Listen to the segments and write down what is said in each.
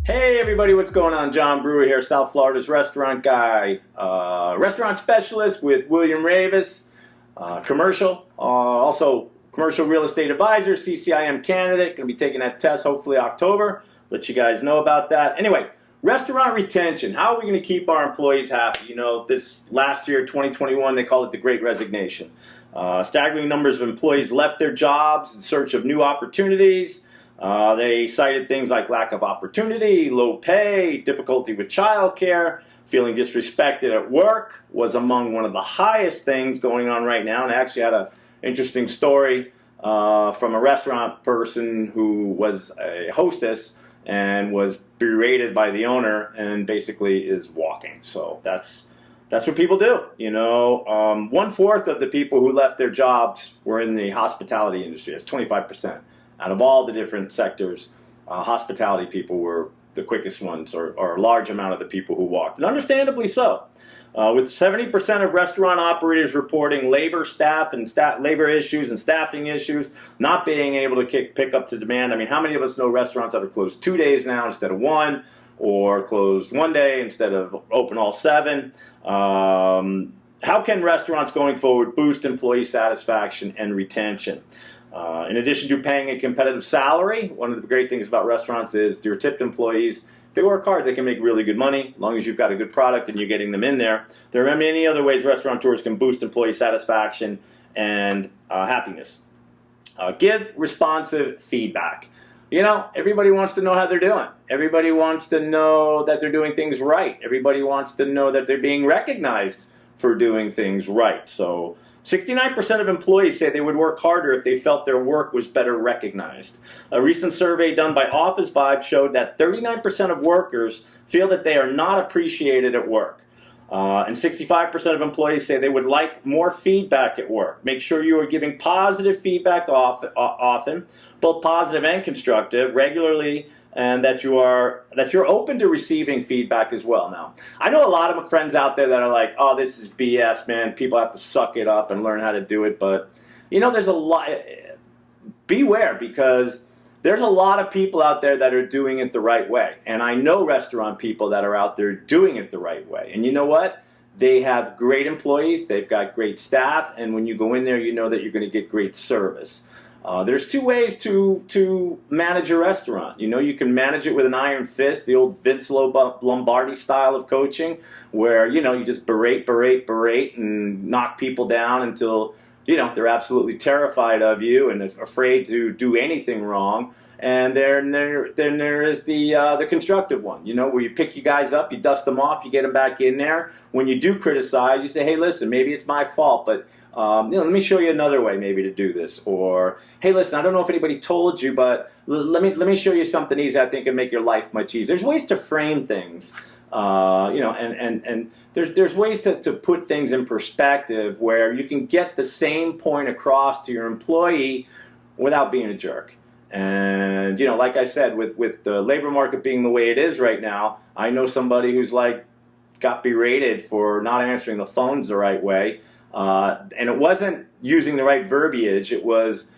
Hey everybody, what's going on? John Brewer here, South Florida's restaurant guy, restaurant specialist with William Ravis, commercial, also commercial real estate advisor, CCIM candidate, going to be taking that test hopefully October. Let you guys know about that. Anyway, restaurant retention. How are we going to keep our employees happy? You know, this last year, 2021, they call it the Great Resignation. Staggering numbers of employees left their jobs in search of new opportunities. They cited things like lack of opportunity, low pay, difficulty with childcare, feeling disrespected at work was among one of the highest things going on right now. And I actually had an interesting story from a restaurant person who was a hostess and was berated by the owner and basically is walking. So that's what people do. You know, 1/4 of the people who left their jobs were in the hospitality industry. That's 25%. Out of all the different sectors, hospitality people were the quickest ones, or a large amount of the people who walked, and understandably so. With 70% of restaurant operators reporting labor issues and staffing issues, not being able to pick up to demand. I mean, how many of us know restaurants that are closed 2 days now instead of one, or closed 1 day instead of open all 7? How can restaurants going forward boost employee satisfaction and retention? In addition to paying a competitive salary, one of the great things about restaurants is your tipped employees, if they work hard, they can make really good money, as long as you've got a good product and you're getting them in there. There are many other ways restaurateurs can boost employee satisfaction and happiness. Give responsive feedback. You know, everybody wants to know how they're doing. Everybody wants to know that they're doing things right. Everybody wants to know that they're being recognized for doing things right. So 69% of employees say they would work harder if they felt their work was better recognized. A recent survey done by Office Vibe showed that 39% of workers feel that they are not appreciated at work. And 65% of employees say they would like more feedback at work. Make sure you are giving positive feedback often, both positive and constructive, regularly, and that you're open to receiving feedback as well. Now, I know a lot of friends out there that are like, oh, this is BS, man. People have to suck it up and learn how to do it. But, you know, there's a lot. Beware, because there's a lot of people out there that are doing it the right way. And I know restaurant people that are out there doing it the right way. And you know what? They have great employees. They've got great staff. And when you go in there, you know that you're going to get great service. There's 2 ways to manage a restaurant. You know, you can manage it with an iron fist, the old Vince Lombardi style of coaching, where, you know, you just berate, and knock people down until, you know, they're absolutely terrified of you and afraid to do anything wrong. And then there is the constructive one, you know, where you pick you guys up, you dust them off, you get them back in there. When you do criticize, you say, hey, listen, maybe it's my fault, but you know, let me show you another way maybe to do this. Or, hey, listen, I don't know if anybody told you, but let me show you something easy I think can make your life much easier. There's ways to frame things, you know, and there's ways to put things in perspective where you can get the same point across to your employee without being a jerk. And, you know, like I said, with the labor market being the way it is right now, I know somebody who's like got berated for not answering the phones the right way. And it wasn't using the right verbiage. It was,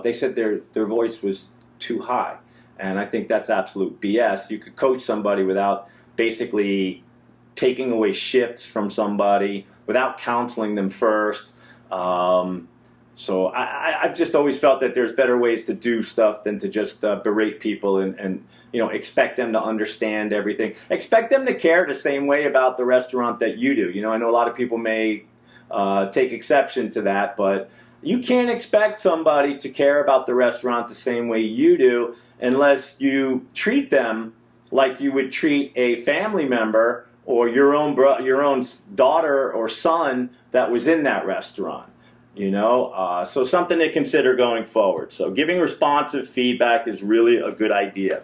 they said their voice was too high. And I think that's absolute BS. You could coach somebody without basically taking away shifts from somebody, without counseling them first. So I've just always felt that there's better ways to do stuff than to just berate people and you know, expect them to understand everything. Expect them to care the same way about the restaurant that you do. You know, I know a lot of people may take exception to that, but you can't expect somebody to care about the restaurant the same way you do unless you treat them like you would treat a family member or your own daughter or son that was in that restaurant. You know, so something to consider going forward. So giving responsive feedback is really a good idea.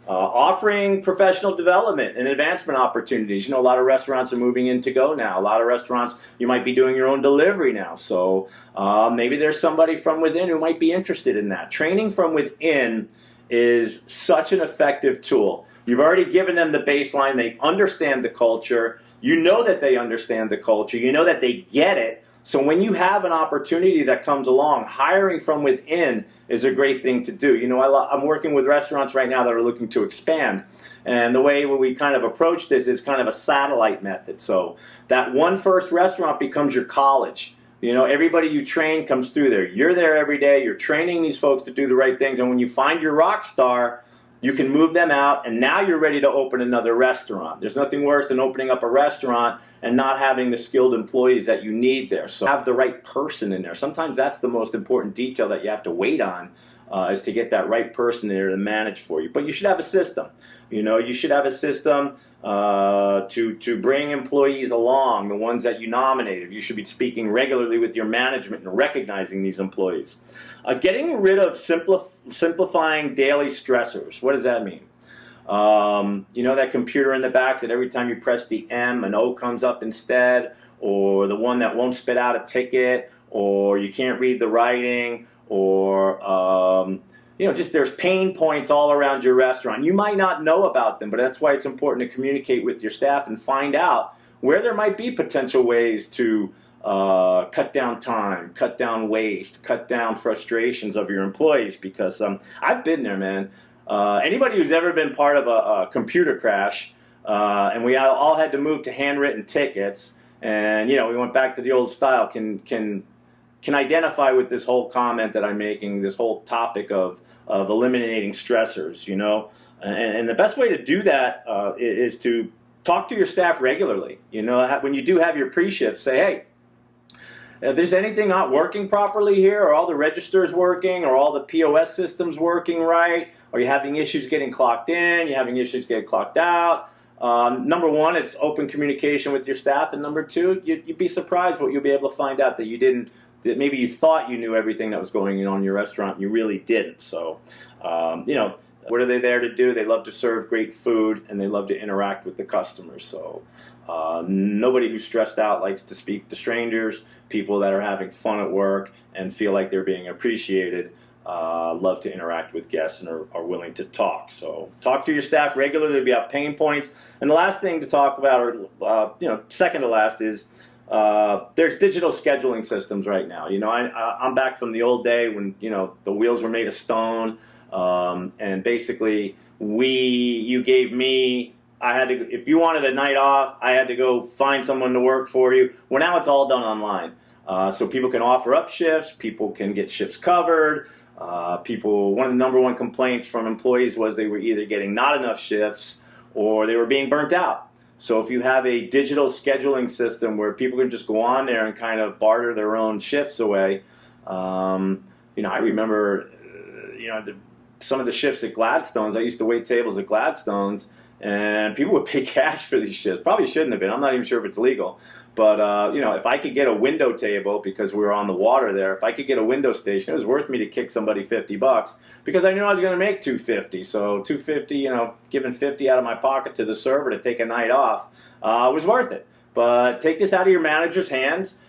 Offering professional development and advancement opportunities. You know, a lot of restaurants are moving in to go now. A lot of restaurants, you might be doing your own delivery now. So maybe there's somebody from within who might be interested in that. Training from within is such an effective tool. You've already given them the baseline. They understand the culture. You know that they understand the culture. You know that they get it. So when you have an opportunity that comes along, hiring from within is a great thing to do. You know, I'm working with restaurants right now that are looking to expand. And the way we kind of approach this is kind of a satellite method. So that one first restaurant becomes your college. You know, everybody you train comes through there. You're there every day. You're training these folks to do the right things. And when you find your rock star, you can move them out, and now you're ready to open another restaurant. There's nothing worse than opening up a restaurant and not having the skilled employees that you need there. So have the right person in there. Sometimes that's the most important detail that you have to wait on, is to get that right person in there to manage for you. But you should have a system. You know, you should have a system to bring employees along, the ones that you nominated. You should be speaking regularly with your management and recognizing these employees. Getting rid of simplifying daily stressors. What does that mean? You know, that computer in the back that every time you press the M, an O comes up instead, or the one that won't spit out a ticket, or you can't read the writing, or you know, just there's pain points all around your restaurant. You might not know about them, but that's why it's important to communicate with your staff and find out where there might be potential ways to cut down time, cut down waste, cut down frustrations of your employees, because I've been there, man. Anybody who's ever been part of a computer crash, and we all had to move to handwritten tickets, and you know, we went back to the old style, can identify with this whole comment that I'm making, this whole topic of eliminating stressors, you know. And the best way to do that is to talk to your staff regularly. You know, when you do have your pre-shift, say, hey, if there's anything not working properly here, or all the registers working, or all the POS systems working right, or you're having issues getting clocked in, you're having issues getting clocked out. Number one, it's open communication with your staff, and number two, you'd be surprised what you'll be able to find out that you didn't, that maybe you thought you knew everything that was going on in your restaurant, and you really didn't. So, you know, what are they there to do? They love to serve great food, and they love to interact with the customers. So nobody who's stressed out likes to speak to strangers. People that are having fun at work and feel like they're being appreciated love to interact with guests and are willing to talk. So talk to your staff regularly about pain points. And the last thing to talk about, or you know, second to last, is there's digital scheduling systems right now. You know, I'm back from the old day when, you know, the wheels were made of stone, and basically you gave me, I had to, if you wanted a night off, I had to go find someone to work for you. Well, now it's all done online. So people can offer up shifts, people can get shifts covered. One of the number one complaints from employees was they were either getting not enough shifts or they were being burnt out. So if you have a digital scheduling system where people can just go on there and kind of barter their own shifts away, you know, I remember, you know, some of the shifts at Gladstone's. I used to wait tables at Gladstone's, and people would pay cash for these shifts. Probably shouldn't have been. I'm not even sure if it's legal. But, you know, if I could get a window table, because we were on the water there, if I could get a window station, it was worth me to kick somebody $50 because I knew I was going to make $250. So $250, you know, giving $50 out of my pocket to the server to take a night off was worth it. But take this out of your manager's hands.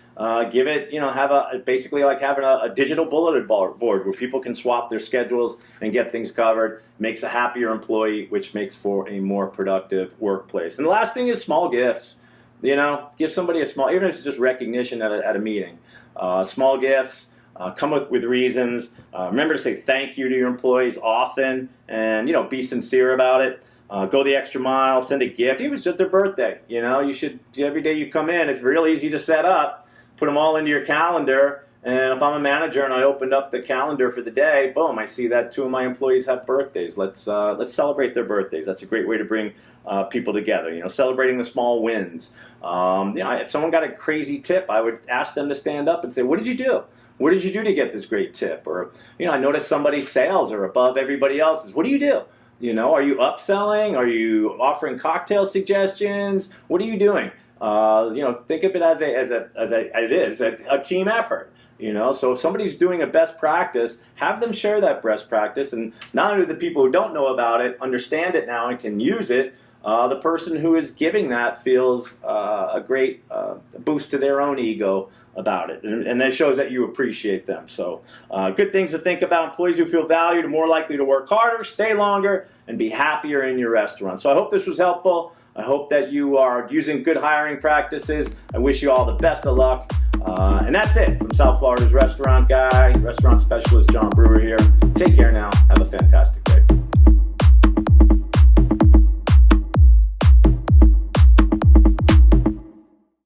Give it, you know, have basically like having a digital bulletin board where people can swap their schedules and get things covered. Makes a happier employee, which makes for a more productive workplace. And the last thing is small gifts. You know, give somebody a small, even if it's just recognition at a meeting. Small gifts, come with reasons. Remember to say thank you to your employees often, and, you know, be sincere about it. Go the extra mile, send a gift, even if it's just their birthday. You know, you should, every day you come in, it's real easy to set up. Put them all into your calendar, and if I'm a manager and I opened up the calendar for the day, boom, I see that 2 of my employees have birthdays. Let's celebrate their birthdays. That's a great way to bring people together. You know, celebrating the small wins. You know, if someone got a crazy tip, I would ask them to stand up and say, "What did you do? What did you do to get this great tip?" Or, you know, I noticed somebody's sales are above everybody else's. What do you do? You know, are you upselling? Are you offering cocktail suggestions? What are you doing? You know, think of it as a team effort. You know, so if somebody's doing a best practice, have them share that best practice, and not only the people who don't know about it understand it now and can use it, the person who is giving that feels a great boost to their own ego about it, and that shows that you appreciate them. So good things to think about. Employees who feel valued are more likely to work harder, stay longer, and be happier in your restaurant. So I hope this was helpful. I hope that you are using good hiring practices. I wish you all the best of luck. And that's it from South Florida's restaurant guy, restaurant specialist John Brewer here. Take care now. Have a fantastic